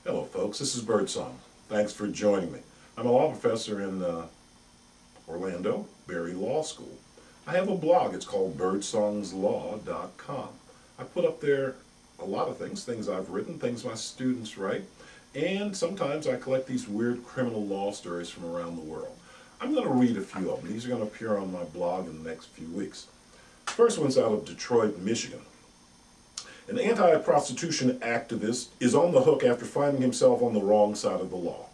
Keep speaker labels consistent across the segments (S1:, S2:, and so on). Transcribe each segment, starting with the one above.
S1: Hello folks, this is Birdsong. Thanks for joining me. I'm a law professor in Orlando, Berry Law School. I have a blog, it's called birdsongslaw.com. I put up there a lot of things I've written, things my students write, and sometimes I collect these weird criminal law stories from around the world. I'm going to read a few of them. These are going to appear on my blog in the next few weeks. The first one's out of Detroit, Michigan. An anti-prostitution activist is on the hook after finding himself on the wrong side of the law.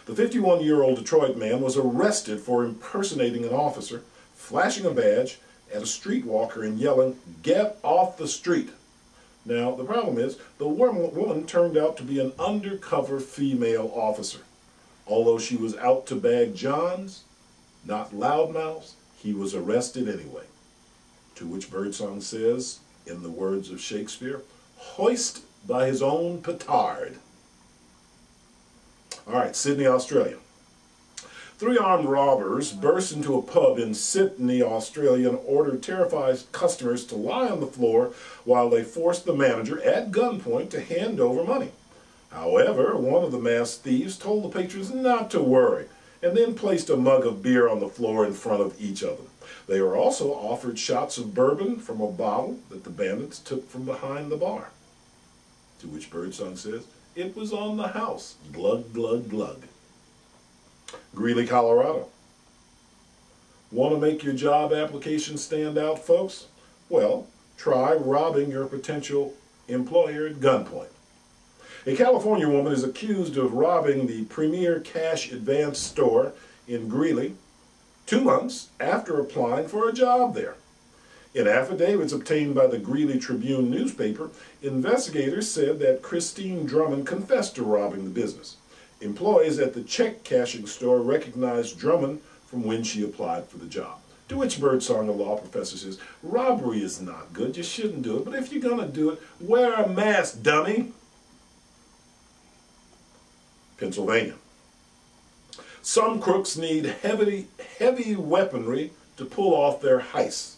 S1: The 51-year-old Detroit man was arrested for impersonating an officer, flashing a badge at a streetwalker and yelling, "Get off the street!" Now, the problem is, the woman turned out to be an undercover female officer. Although she was out to bag Johns, not loudmouths, he was arrested anyway. To which Birdsong says, in the words of Shakespeare, hoist by his own petard. All right, Sydney, Australia. 3 armed robbers burst into a pub in Sydney, Australia, and ordered terrified customers to lie on the floor while they forced the manager at gunpoint to hand over money. However, one of the masked thieves told the patrons not to worry, and then placed a mug of beer on the floor in front of each of them. They were also offered shots of bourbon from a bottle that the bandits took from behind the bar. To which Birdsong says, it was on the house. Glug, glug, glug. Greeley, Colorado. Want to make your job application stand out, folks? Well, try robbing your potential employer at gunpoint. A California woman is accused of robbing the premier cash advance store in Greeley 2 months after applying for a job there. In affidavits obtained by the Greeley Tribune newspaper, investigators said that Christine Drummond confessed to robbing the business. Employees at the check cashing store recognized Drummond from when she applied for the job. To which Birdsong, a law professor, says, robbery is not good, you shouldn't do it, but if you're going to do it, wear a mask, dummy. Pennsylvania. Some crooks need heavy weaponry to pull off their heists.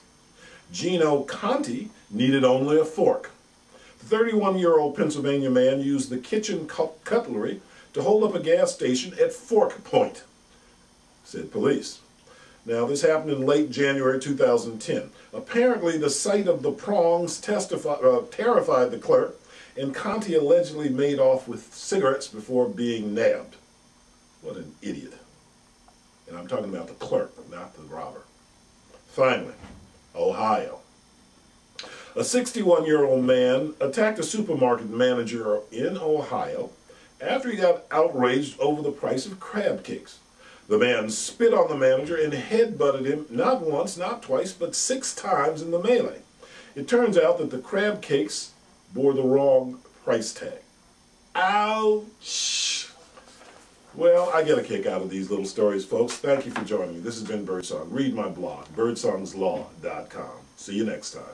S1: Gino Conti needed only a fork. The 31-year-old Pennsylvania man used the kitchen cutlery to hold up a gas station at fork point, said police. Now, this happened in late January 2010. Apparently, the sight of the prongs terrified the clerk, and Conti allegedly made off with cigarettes before being nabbed. What an idiot. And I'm talking about the clerk, not the robber. Finally, Ohio. A 61-year-old man attacked a supermarket manager in Ohio after he got outraged over the price of crab cakes. The man spit on the manager and headbutted him not once, not twice, but 6 times in the melee. It turns out that the crab cakes bore the wrong price tag. Ouch! Well, I get a kick out of these little stories, folks. Thank you for joining me. This has been Birdsong. Read my blog, birdsongslaw.com. See you next time.